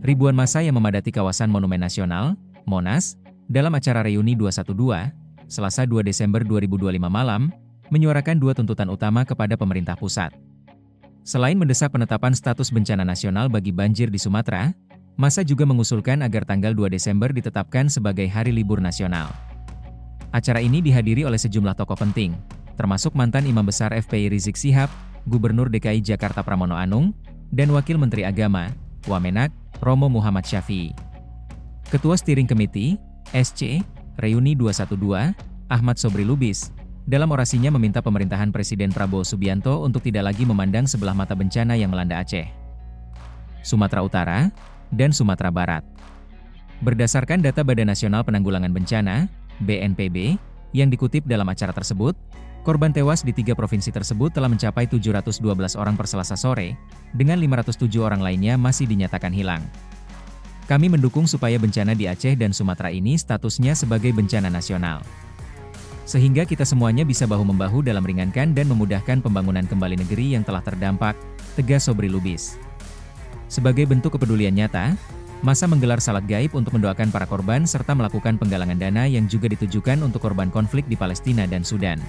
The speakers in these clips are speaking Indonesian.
ribuan massa yang memadati kawasan Monumen Nasional, Monas, dalam acara Reuni 212, Selasa 2 Desember 2025 malam, menyuarakan dua tuntutan utama kepada pemerintah pusat. Selain mendesak penetapan status bencana nasional bagi banjir di Sumatera, massa juga mengusulkan agar tanggal 2 Desember ditetapkan sebagai hari libur nasional. Acara ini dihadiri oleh sejumlah tokoh penting, termasuk mantan Imam Besar FPI Rizik Syihab, Gubernur DKI Jakarta Pramono Anung, dan Wakil Menteri Agama, Wamenak, Romo Muhammad Syafi'i. Ketua Steering Committee, SC, Reuni 212, Ahmad Sobri Lubis, dalam orasinya meminta pemerintahan Presiden Prabowo Subianto untuk tidak lagi memandang sebelah mata bencana yang melanda Aceh, Sumatera Utara, dan Sumatera Barat. Berdasarkan data Badan Nasional Penanggulangan Bencana, BNPB, yang dikutip dalam acara tersebut, korban tewas di 3 provinsi tersebut telah mencapai 712 orang per Selasa sore, dengan 507 orang lainnya masih dinyatakan hilang. Kami mendukung supaya bencana di Aceh dan Sumatera ini statusnya sebagai bencana nasional, sehingga kita semuanya bisa bahu-membahu dalam meringankan dan memudahkan pembangunan kembali negeri yang telah terdampak, tegas Sobri Lubis. Sebagai bentuk kepedulian nyata, massa menggelar salat gaib untuk mendoakan para korban serta melakukan penggalangan dana yang juga ditujukan untuk korban konflik di Palestina dan Sudan.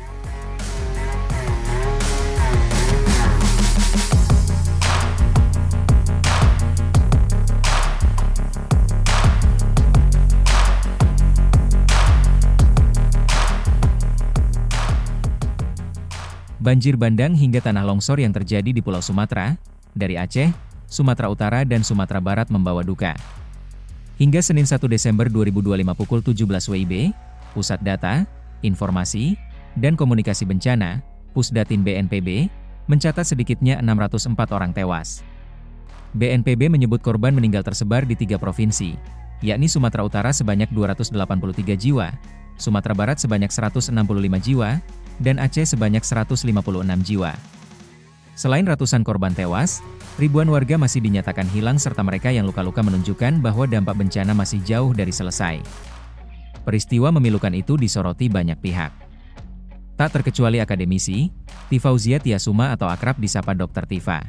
Banjir bandang hingga tanah longsor yang terjadi di Pulau Sumatera, dari Aceh, Sumatera Utara dan Sumatera Barat membawa duka. Hingga Senin 1 Desember 2025 pukul 17 WIB, Pusat Data, Informasi, dan Komunikasi Bencana, Pusdatin BNPB, mencatat sedikitnya 604 orang tewas. BNPB menyebut korban meninggal tersebar di 3 provinsi, yakni Sumatera Utara sebanyak 283 jiwa, Sumatera Barat sebanyak 165 jiwa, dan Aceh sebanyak 156 jiwa. Selain ratusan korban tewas, ribuan warga masih dinyatakan hilang serta mereka yang luka-luka menunjukkan bahwa dampak bencana masih jauh dari selesai. Peristiwa memilukan itu disoroti banyak pihak, tak terkecuali akademisi, Tifauzia Tiasuma atau akrab disapa Dr. Tifa.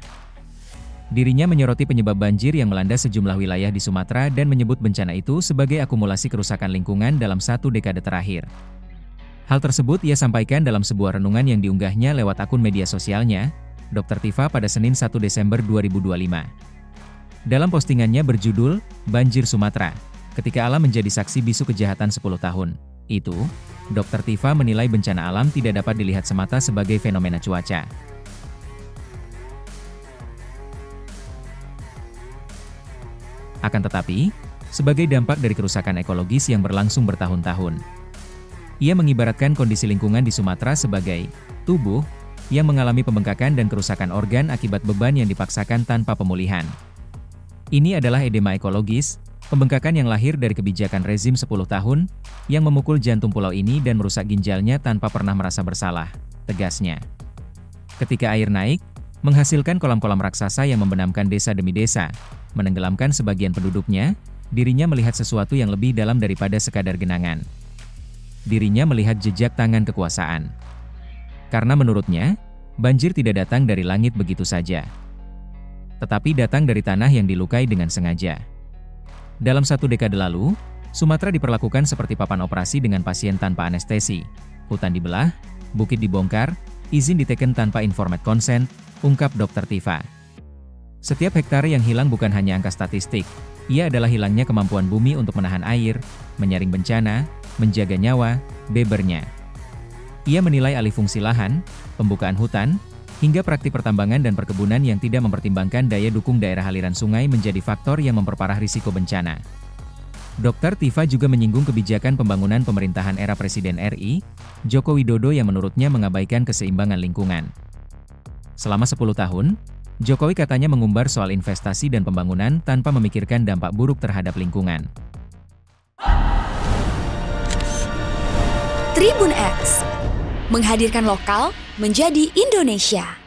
Dirinya menyoroti penyebab banjir yang melanda sejumlah wilayah di Sumatera dan menyebut bencana itu sebagai akumulasi kerusakan lingkungan dalam 1 dekade terakhir. Hal tersebut ia sampaikan dalam sebuah renungan yang diunggahnya lewat akun media sosialnya, Dr. Tifa pada Senin 1 Desember 2025. Dalam postingannya berjudul, Banjir Sumatera, ketika alam menjadi saksi bisu kejahatan 10 tahun. Itu, Dr. Tifa menilai bencana alam tidak dapat dilihat semata sebagai fenomena cuaca. Akan tetapi, sebagai dampak dari kerusakan ekologis yang berlangsung bertahun-tahun. Ia mengibaratkan kondisi lingkungan di Sumatera sebagai tubuh yang mengalami pembengkakan dan kerusakan organ akibat beban yang dipaksakan tanpa pemulihan. Ini adalah edema ekologis, pembengkakan yang lahir dari kebijakan rezim 10 tahun, yang memukul jantung pulau ini dan merusak ginjalnya tanpa pernah merasa bersalah, tegasnya. Ketika air naik, menghasilkan kolam-kolam raksasa yang membenamkan desa demi desa, menenggelamkan sebagian penduduknya, dirinya melihat sesuatu yang lebih dalam daripada sekadar genangan. Dirinya melihat jejak tangan kekuasaan. Karena menurutnya, banjir tidak datang dari langit begitu saja, tetapi datang dari tanah yang dilukai dengan sengaja. Dalam 1 dekade lalu, Sumatera diperlakukan seperti papan operasi dengan pasien tanpa anestesi, hutan dibelah, bukit dibongkar, izin diteken tanpa informed consent, ungkap Dr. Tifa. Setiap hektare yang hilang bukan hanya angka statistik, ia adalah hilangnya kemampuan bumi untuk menahan air, menyaring bencana, menjaga nyawa, bebernya. Ia menilai alih fungsi lahan, pembukaan hutan, hingga praktik pertambangan dan perkebunan yang tidak mempertimbangkan daya dukung daerah aliran sungai menjadi faktor yang memperparah risiko bencana. Dr. Tifa juga menyinggung kebijakan pembangunan pemerintahan era Presiden RI, Joko Widodo yang menurutnya mengabaikan keseimbangan lingkungan. Selama 10 tahun, Jokowi katanya mengumbar soal investasi dan pembangunan tanpa memikirkan dampak buruk terhadap lingkungan. Tribun X menghadirkan lokal menjadi Indonesia.